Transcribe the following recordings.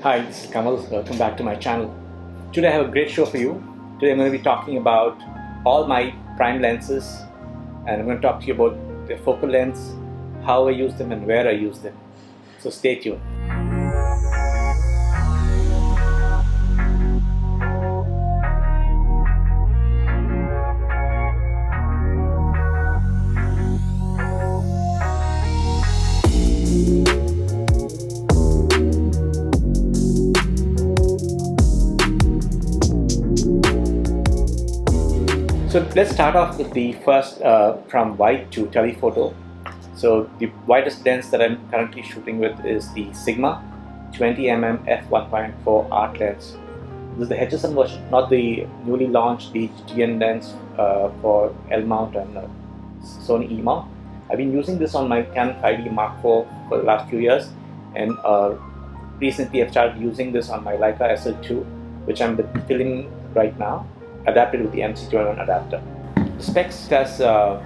Hi, this is Kamal. Welcome back to my channel. Today I have a great show for you. Today I'm going to be talking about all my prime lenses, and I'm going to talk to you about the focal lengths, how I use them and where I use them. So stay tuned. So let's start off with the first from wide to telephoto. So the widest lens that I'm currently shooting with is the Sigma 20mm f1.4 art lens. This is the HSM version, not the newly launched the GN lens for L mount and Sony E mount. I've been using this on my Canon 5D Mark IV for the last few years, and recently I've started using this on my Leica SL2, which I'm filming right now, adapted with the MC21 adapter. The specs has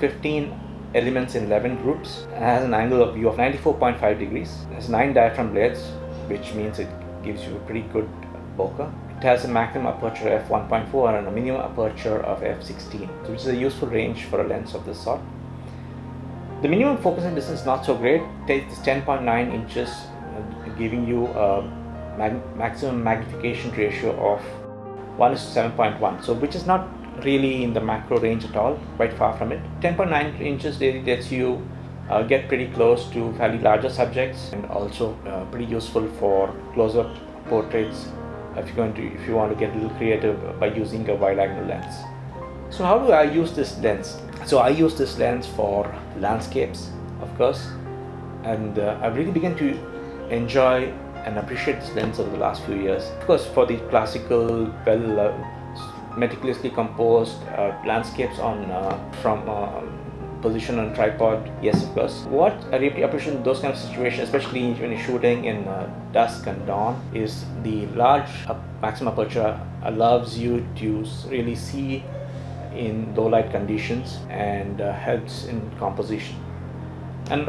15 elements in 11 groups and has an angle of view of 94.5 degrees. It has 9 diaphragm blades, which means it gives you a pretty good bokeh. It has a maximum aperture of f1.4 and a minimum aperture of f16, which is a useful range for a lens of this sort. The minimum focusing distance is not so great. It is 10.9 inches, giving you a maximum magnification ratio of 1:7.1, so which is not really in the macro range at all, quite far from it. 10.9 inches really lets you get pretty close to fairly larger subjects, and also pretty useful for close-up portraits if you want to get a little creative by using a wide-angle lens. So how do I use this lens? So I use this lens for landscapes, of course, and I've really begun to enjoy and appreciate this lens over the last few years. Of course, for the classical, meticulously composed landscapes from position on tripod, yes, of course. What I really appreciate in those kind of situations, especially when you're shooting in dusk and dawn, is the large maximum aperture allows you to really see in low light conditions and helps in composition. And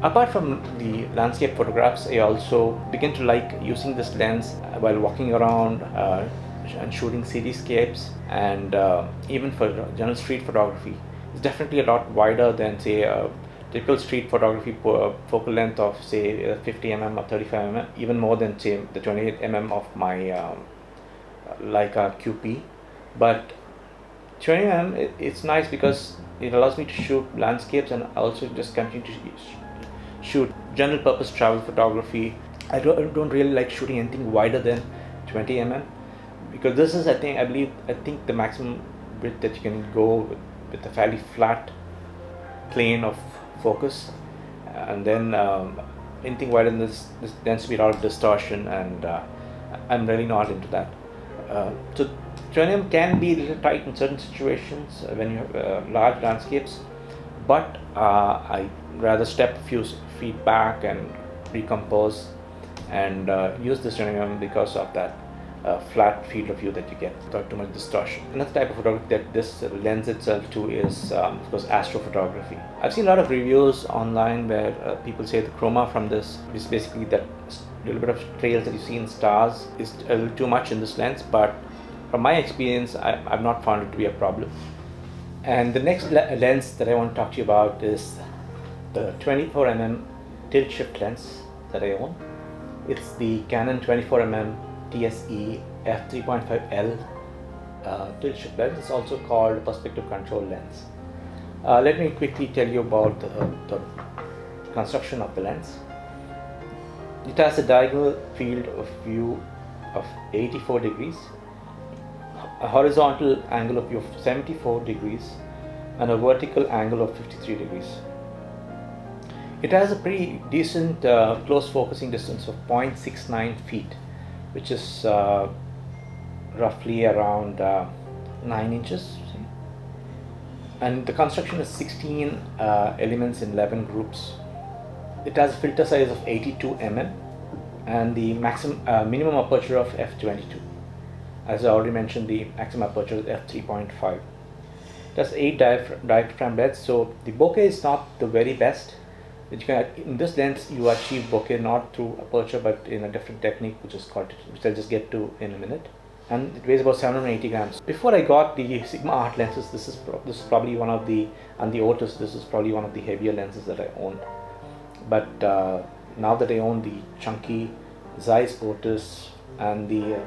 apart from the landscape photographs, I also begin to like using this lens while walking around and shooting cityscapes, and even for general street photography. It's definitely a lot wider than, say, a typical street photography focal length of, say, 50 mm or 35 mm, even more than, say, the 28 mm of my Leica QP. But 20 mm, it's nice because it allows me to shoot landscapes and also just continue to shoot general purpose travel photography. I don't really like shooting anything wider than 20 mm, because this is, I think the maximum width that you can go with a fairly flat plane of focus, and then anything wider than this tends to be a lot of distortion, and I'm really not into that. So 20 mm can be a little tight in certain situations when you have large landscapes, but I rather step a few feet back and recompose and use this 20 mm because of that flat field of view that you get without too much distortion. Another type of photography that this lends itself to is, of course, astrophotography. I've seen a lot of reviews online where people say the chroma from this is basically that little bit of trails that you see in stars is a little too much in this lens, but from my experience, I've not found it to be a problem. And the next lens that I want to talk to you about is the 24mm tilt shift lens that I own. It's the Canon 24mm TSE f3.5L tilt shift lens. It's also called perspective control lens. Let me quickly tell you about the construction of the lens. It has a diagonal field of view of 84 degrees, a horizontal angle of view of 74 degrees, and a vertical angle of 53 degrees. It has a pretty decent close focusing distance of 0.69 feet, which is roughly around 9 inches. And the construction is 16 elements in 11 groups. It has a filter size of 82 mm and the minimum aperture of f22. As I already mentioned, the maximum aperture is f3.5. It has 8 diaphragm blades, so the bokeh is not the very best, that you can, in this lens you achieve bokeh not through aperture but in a different technique which is called, which I'll just get to in a minute. And it weighs about 780 grams. Before I got the Sigma Art lenses, this is probably one of the, and the Otus, this is probably one of the heavier lenses that I owned. But now that I own the chunky Zeiss Otus and the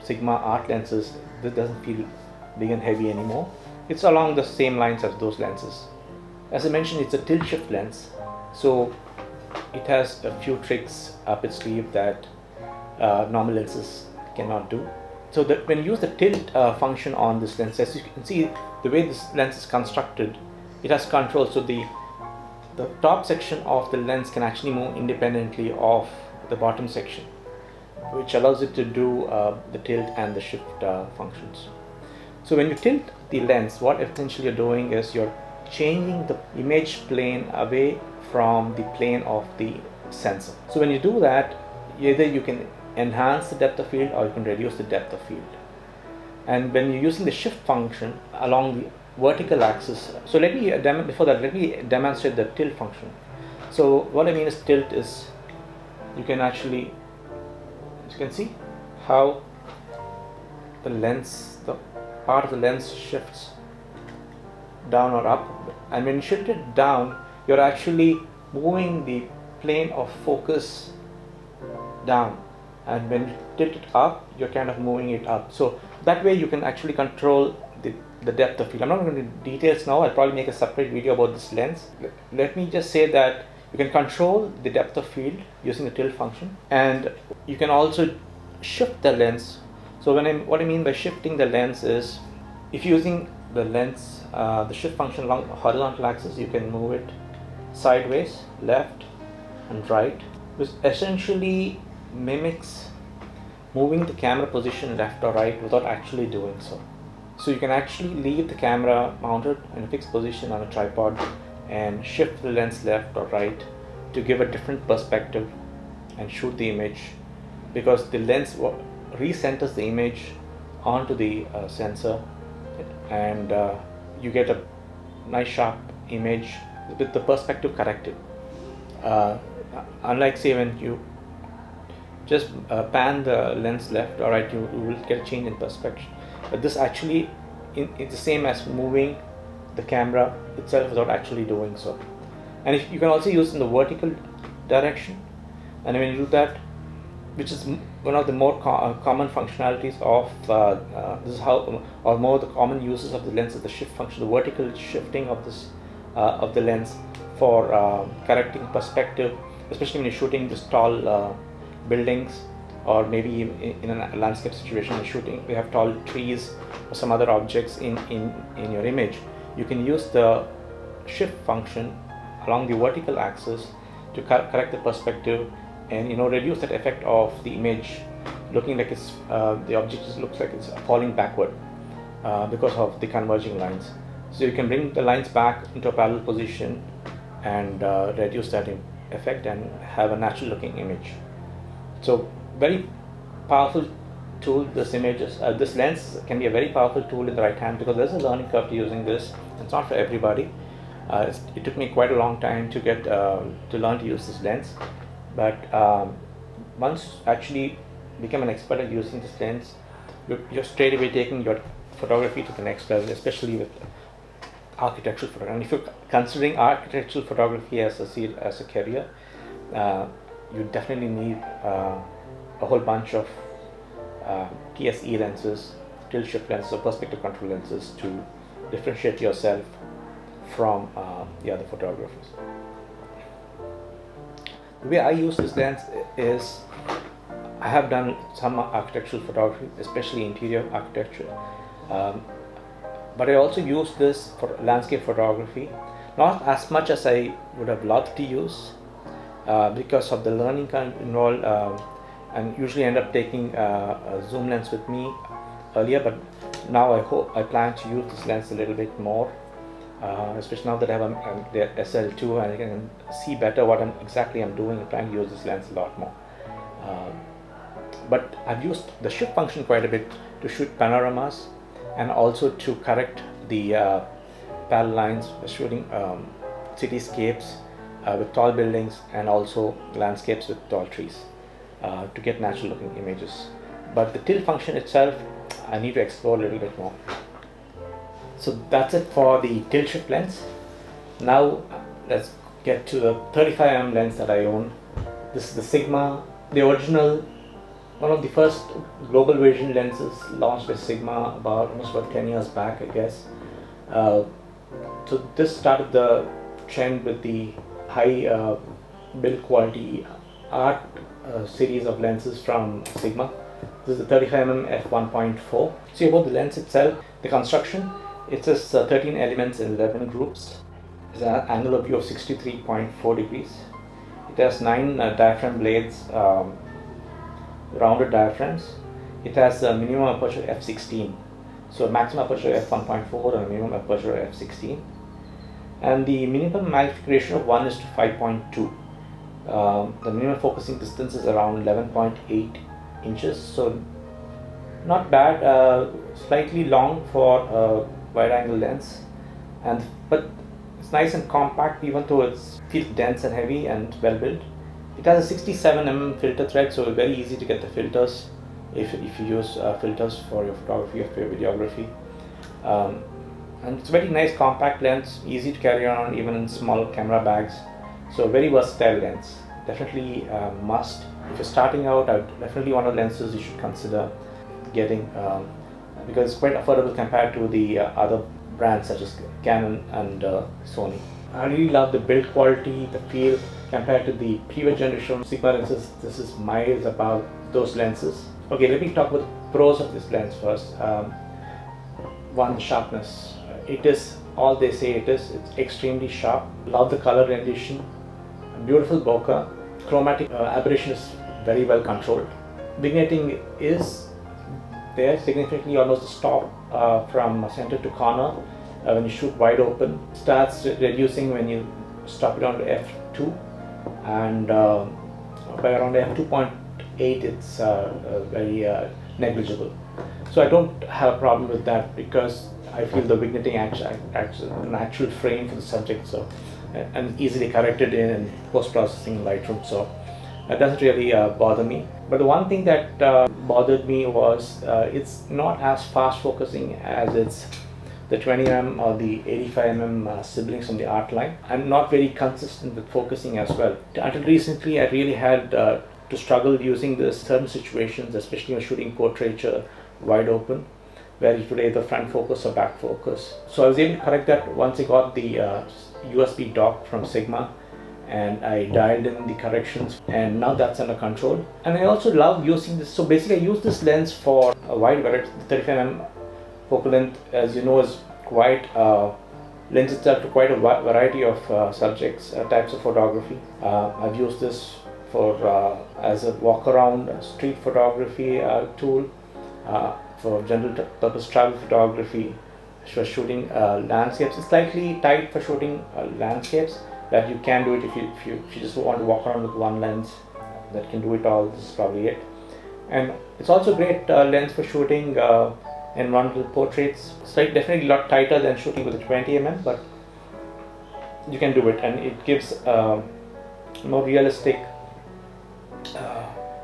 Sigma Art lenses, this doesn't feel big and heavy anymore. It's along the same lines as those lenses. As I mentioned, it's a tilt shift lens, so it has a few tricks up its sleeve that normal lenses cannot do. So that when you use the tilt function on this lens, as you can see, the way this lens is constructed, it has control. So the top section of the lens can actually move independently of the bottom section, which allows it to do the tilt and the shift functions. So when you tilt the lens, what essentially you're doing is you're changing the image plane away from the plane of the sensor. So when you do that, either you can enhance the depth of field or you can reduce the depth of field. And when you're using the shift function along the vertical axis, so let me before that, let me demonstrate the tilt function. So what I mean is tilt is, you can actually, as you can see how the lens, the part of the lens shifts down or up, and when you shift it down, you're actually moving the plane of focus down, and when you tilt it up, you're kind of moving it up. So that way you can actually control the depth of field. I'm not going into details now, I'll probably make a separate video about this lens. Let me just say that you can control the depth of field using the tilt function, and you can also shift the lens. So what I mean by shifting the lens is, if you're using the lens, the shift function along the horizontal axis, you can move it sideways, left and right, which essentially mimics moving the camera position left or right without actually doing so. So you can actually leave the camera mounted in a fixed position on a tripod and shift the lens left or right to give a different perspective and shoot the image, because the lens recenters the image onto the sensor, and you get a nice sharp image with the perspective corrected. Unlike say when you just pan the lens left or right, you will get a change in perspective. But this actually it's the same as moving the camera itself without actually doing so. And you can also use in the vertical direction, and when you do that, which is one of the more common functionalities of this is how, or more the common uses of the lens, is the shift function, the vertical shifting of this of the lens for correcting perspective, especially when you're shooting these tall buildings, or maybe in a landscape situation you're shooting, we have tall trees or some other objects in your image. You can use the shift function along the vertical axis to correct the perspective and reduce that effect of the image looking like it's the object looks like it's falling backward because of the converging lines. So you can bring the lines back into a parallel position and reduce that effect and have a natural looking image. So very powerful tool. This lens can be a very powerful tool in the right hand, because there's a learning curve to using this. It's not for everybody. It took me quite a long time to get to learn to use this lens, but once actually become an expert at using this lens, you're straight away taking your photography to the next level, especially with architectural photography. And if you're considering architectural photography as a career, you definitely need a whole bunch of TSE lenses, tilt shift lenses, or perspective control lenses to differentiate yourself from the other photographers. The way I use this lens is, I have done some architectural photography, especially interior architecture, but I also use this for landscape photography, not as much as I would have loved to use because of the learning curve involved, and usually end up taking a zoom lens with me earlier, but now I plan to use this lens a little bit more, especially now that I have the SL2 and I can see better what exactly I'm doing. I'm trying to use this lens a lot more. But I've used the shift function quite a bit to shoot panoramas and also to correct the parallel lines, shooting cityscapes, with tall buildings and also landscapes with tall trees to get natural looking images. But the tilt function itself, I need to explore a little bit more. So that's it for the tilt shift lens. Now let's get to the 35mm lens that I own. This is the Sigma, the original, one of the first global vision lenses launched by Sigma almost about 10 years back, I guess. So this started the trend with the high build quality art series of lenses from Sigma. This is the 35mm f1.4. See about the lens itself, the construction. It says 13 elements in 11 groups. It's an angle of view of 63.4 degrees. It has 9 diaphragm blades, rounded diaphragms. It has a minimum aperture f16. So maximum aperture f1.4 and minimum aperture f16. And the minimum magnification of 1 is to 5.2. The minimum focusing distance is around 11.8 inches. So not bad, slightly long for a wide angle lens, but it's nice and compact even though it feels dense and heavy and well built. It has a 67mm filter thread, so very easy to get the filters if you use filters for your photography or for your videography. And it's a very nice compact lens, easy to carry around even in small camera bags. So very versatile lens, definitely must. If you're starting out, definitely one of the lenses you should consider getting because it's quite affordable compared to the other brands such as Canon and Sony. I really love the build quality, the feel compared to the previous generation Sigma lenses. This is miles above those lenses. Okay, let me talk about the pros of this lens first. One, sharpness. It is all they say it is. It's extremely sharp. Love the color rendition. Beautiful bokeh. Chromatic aberration is very well controlled. Vignetting is there, significantly almost a stop from center to corner when you shoot wide open. Starts reducing when you stop it down to f2, and by around f2.8 it's very negligible. So I don't have a problem with that because I feel the vignetting acts an actual frame for the subject, so and easily corrected in post-processing in Lightroom, so that doesn't really bother me. But the one thing that bothered me was it's not as fast focusing as it's the 20mm or the 85mm siblings from the art line, and not very consistent with focusing as well. Until recently I really had to struggle using this in certain situations, especially when shooting portraiture wide open, where you could either front focus or back focus. So I was able to correct that once I got the USB dock from Sigma, and I dialed in the corrections, and now that's under control. And I also love using this. So basically I use this lens for a wide variety. The 35mm focal length, as you know, is quite lends itself to quite a variety of subjects, types of photography. I've used this for as a walk around street photography tool, for general purpose travel photography, for shooting landscapes. It's slightly tight for shooting landscapes, that you can do it if you just want to walk around with one lens that can do it all. This is probably it. And it's also a great lens for shooting environmental portraits. It's definitely a lot tighter than shooting with a 20mm, but you can do it, and it gives more realistic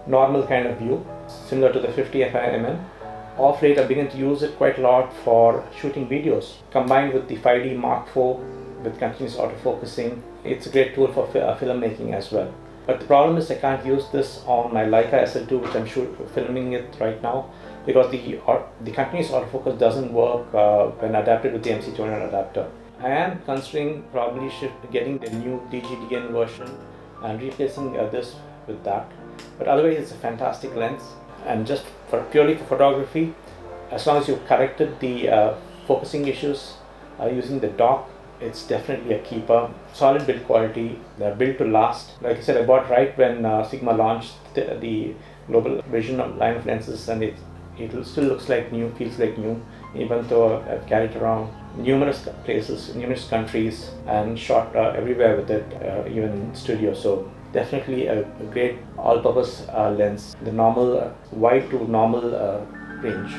normal kind of view, similar to the 50mm. Off late I began to use it quite a lot for shooting videos, combined with the 5D Mark IV with continuous autofocusing. It's a great tool for filmmaking as well. But the problem is I can't use this on my Leica SL2, which I'm filming it right now, because the continuous autofocus doesn't work when adapted with the MC200 adapter. I am considering probably getting the new DG version and replacing this with that. But otherwise it's a fantastic lens, and just purely for photography, as long as you've corrected the focusing issues using the dock, it's definitely a keeper. Solid build quality, they're built to last. Like I said, I bought right when Sigma launched the global vision line of lenses, and it still looks like new, feels like new, even though I've carried around numerous places, numerous countries, and shot everywhere with it, even in studio. So definitely a great all-purpose lens, the normal wide to normal range.